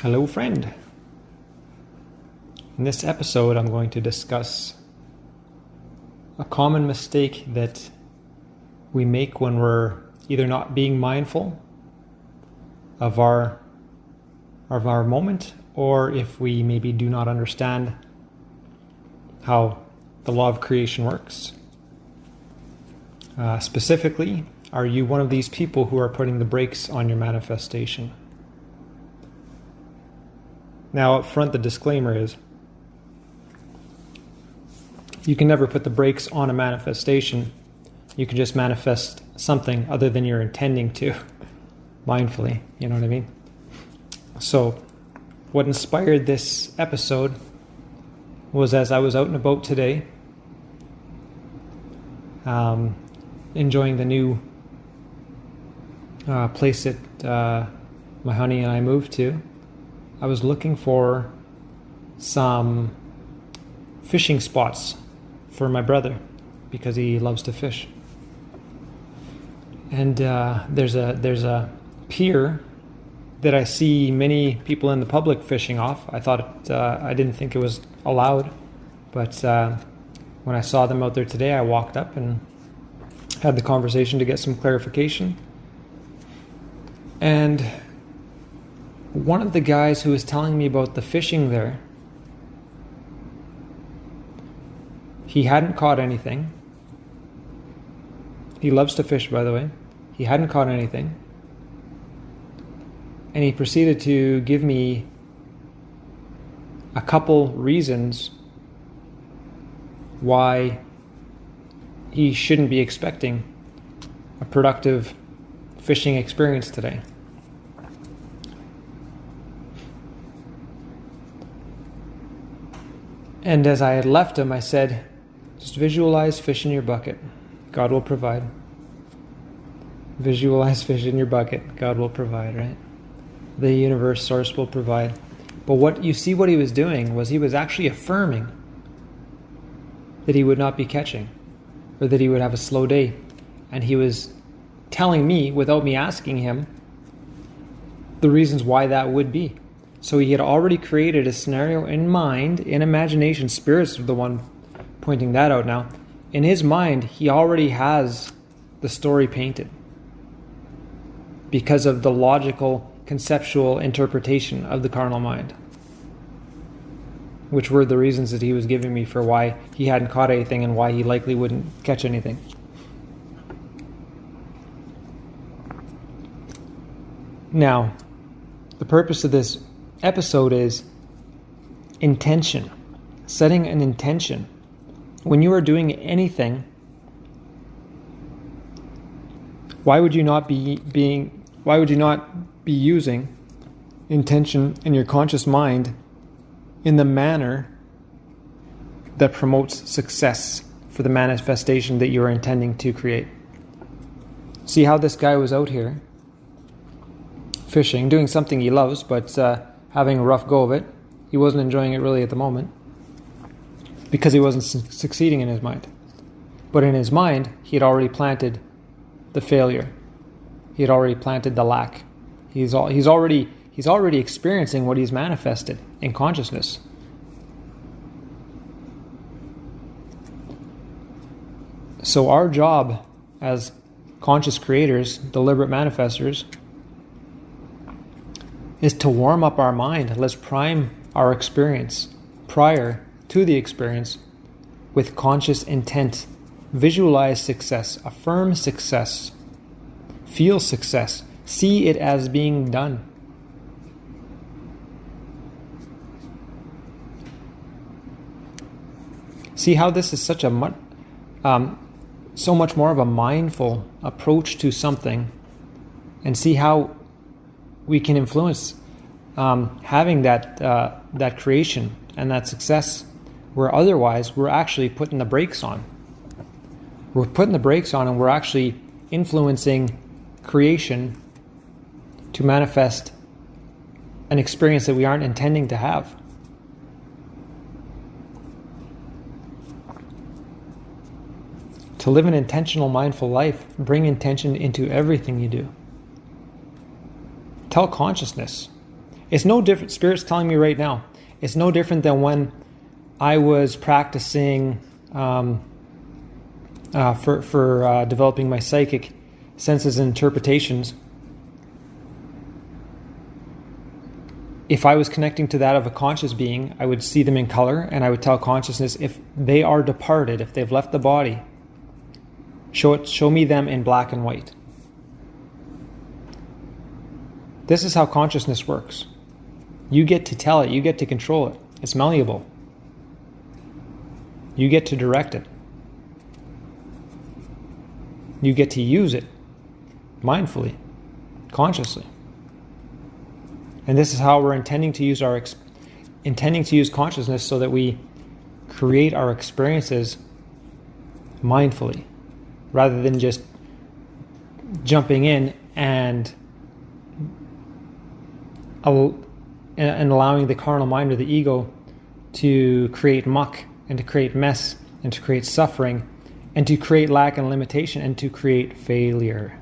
Hello, friend. In this episode, I'm going to discuss a common mistake that we make when we're either not being mindful of our moment, or if we maybe do not understand how the law of creation works. Specifically, are you one of these people who are putting the brakes on your manifestation? Now, up front, the disclaimer is you can never put the brakes on a manifestation. You can just manifest something other than you're intending to, mindfully, you know what I mean? So, what inspired this episode was as I was out and about today, enjoying the new place that my honey and I moved to. I was looking for some fishing spots for my brother because he loves to fish. And there's a pier that I see many people in the public fishing off. I didn't think it was allowed, but when I saw them out there today, I walked up and had the conversation to get some clarification. And one of the guys who was telling me about the fishing there, he hadn't caught anything. He loves to fish, by the way. He hadn't caught anything. And he proceeded to give me a couple reasons why he shouldn't be expecting a productive fishing experience today. And as I had left him, I said, just visualize fish in your bucket. God will provide. Visualize fish in your bucket. God will provide, right? The universe source will provide. But what he was doing was he was actually affirming that he would not be catching, or that he would have a slow day. And he was telling me, without me asking him, the reasons why that would be. So he had already created a scenario in mind, in imagination. Spirit's the one pointing that out now. In his mind, he already has the story painted because of the logical, conceptual interpretation of the carnal mind, which were the reasons that he was giving me for why he hadn't caught anything and why he likely wouldn't catch anything. Now, the purpose of this episode is intention, setting an intention. When you are doing anything, why would you not be using intention in your conscious mind in the manner that promotes success for the manifestation that you are intending to create? See how this guy was out here fishing, doing something he loves, but having a rough go of it. He wasn't enjoying it really at the moment because he wasn't succeeding in his mind. But in his mind, he had already planted the failure. He had already planted the lack. He's already experiencing what he's manifested in consciousness. So our job as conscious creators, deliberate manifestors, is to warm up our mind. Let's prime our experience prior to the experience with conscious intent. Visualize success, affirm success, feel success, see it as being done. See how this is so much more of a mindful approach to something, and see how we can influence having that creation and that success, where otherwise we're actually putting the brakes on. We're putting the brakes on, and we're actually influencing creation to manifest an experience that we aren't intending to have. To live an intentional, mindful life, bring intention into everything you do. Tell consciousness. It's no different. Spirit's telling me right now, it's no different than when I was practicing for developing my psychic senses and interpretations. If I was connecting to that of a conscious being, I would see them in color, and I would tell consciousness, if they are departed, if they've left the body, show me them in black and white. This is how consciousness works. You get to tell it, you get to control it. It's malleable. You get to direct it. You get to use it mindfully, consciously. And this is how we're intending to use consciousness, so that we create our experiences mindfully, rather than just jumping in and allowing the carnal mind or the ego to create muck and to create mess and to create suffering and to create lack and limitation and to create failure.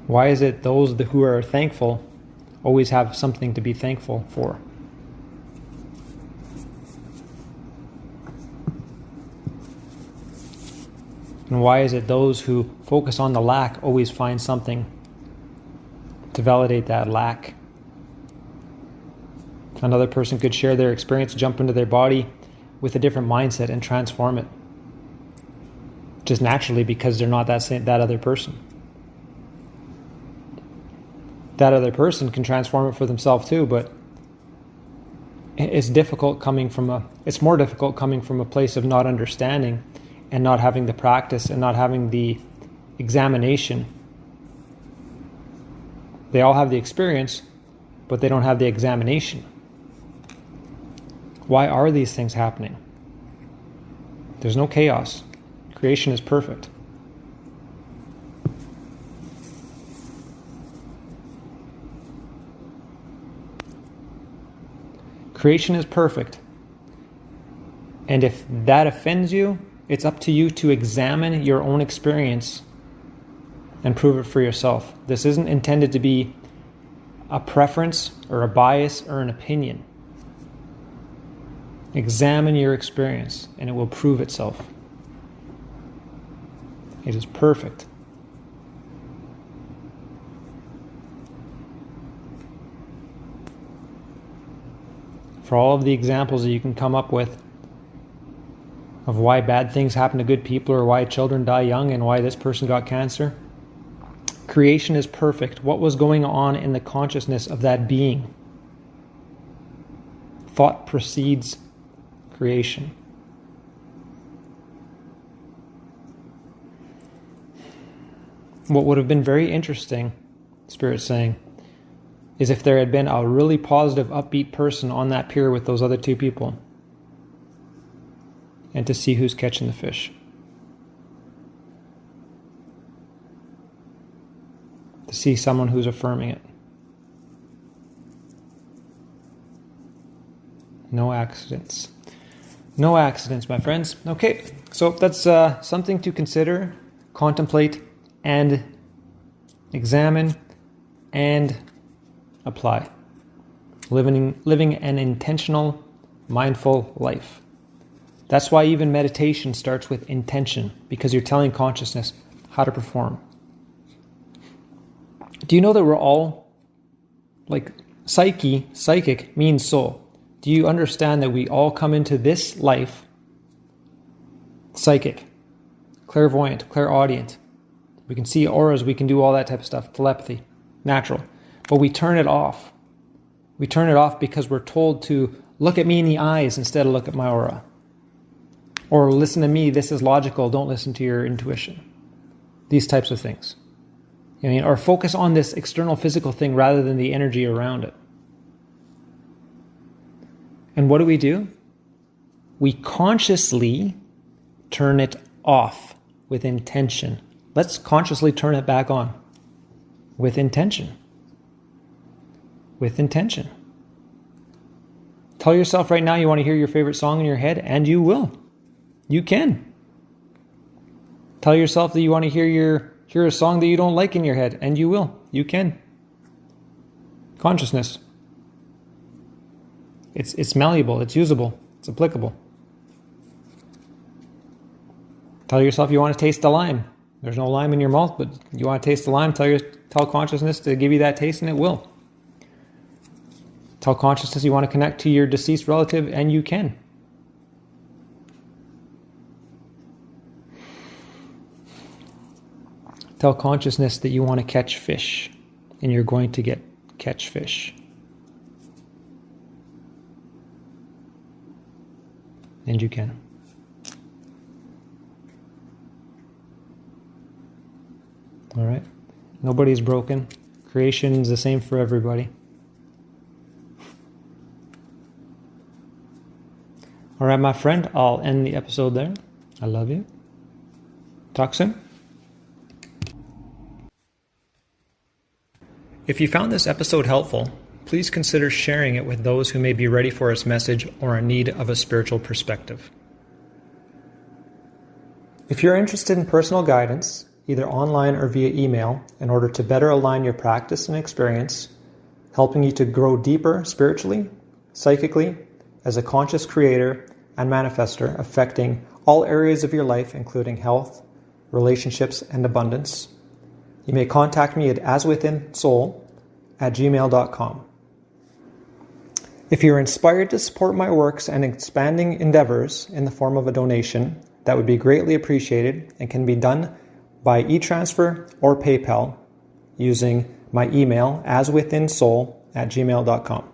Why is it those who are thankful always have something to be thankful for? And why is it those who focus on the lack always find something to validate that lack? Another person could share their experience, jump into their body with a different mindset and transform it. Just naturally, because they're not that other person. That other person can transform it for themselves too, but it's more difficult coming from a place of not understanding and not having the practice and not having the examination. They all have the experience, but they don't have the examination. Why are these things happening? There's no chaos. Creation is perfect. Creation is perfect. And if that offends you, it's up to you to examine your own experience and prove it for yourself. This isn't intended to be a preference or a bias or an opinion. Examine your experience and it will prove itself. It is perfect. For all of the examples that you can come up with of why bad things happen to good people, or why children die young, and why this person got cancer, creation is perfect. What was going on in the consciousness of that being? Thought precedes creation. What would have been very interesting, Spirit's saying, is if there had been a really positive, upbeat person on that pier with those other two people, and to see who's catching the fish. To see someone who's affirming it. No accidents. No accidents, my friends. Okay, so that's something to consider, contemplate, and examine, and apply. Living an intentional, mindful life. That's why even meditation starts with intention, because you're telling consciousness how to perform. Do you know that we're all, psychic means soul. Do you understand that we all come into this life psychic, clairvoyant, clairaudient? We can see auras, we can do all that type of stuff, telepathy, natural. But we turn it off. We turn it off because we're told to look at me in the eyes instead of look at my aura. Or listen to me, this is logical, don't listen to your intuition. These types of things. Or focus on this external physical thing rather than the energy around it. And what do? We consciously turn it off with intention. Let's consciously turn it back on with intention. with intention. Tell yourself right now you want to hear your favorite song in your head, and you will. You can. Tell yourself that you want to hear a song that you don't like in your head, and you will. You can. Consciousness. It's malleable, it's usable, it's applicable. Tell yourself you want to taste the lime. There's no lime in your mouth, but you want to taste the lime. Tell consciousness to give you that taste, and it will. Tell consciousness you want to connect to your deceased relative, and you can. Tell consciousness that you want to catch fish, and you're going to catch fish. And you can. All right? Nobody's broken. Creation is the same for everybody. All right, my friend, I'll end the episode there. I love you. Talk soon. If you found this episode helpful, please consider sharing it with those who may be ready for its message or in need of a spiritual perspective. If you're interested in personal guidance, either online or via email, in order to better align your practice and experience, helping you to grow deeper spiritually, psychically, as a conscious creator and manifester, affecting all areas of your life, including health, relationships, and abundance, you may contact me at aswithinsoul@gmail.com. If you're inspired to support my works and expanding endeavors in the form of a donation, that would be greatly appreciated and can be done by e-transfer or PayPal using my email aswithinsoul@gmail.com.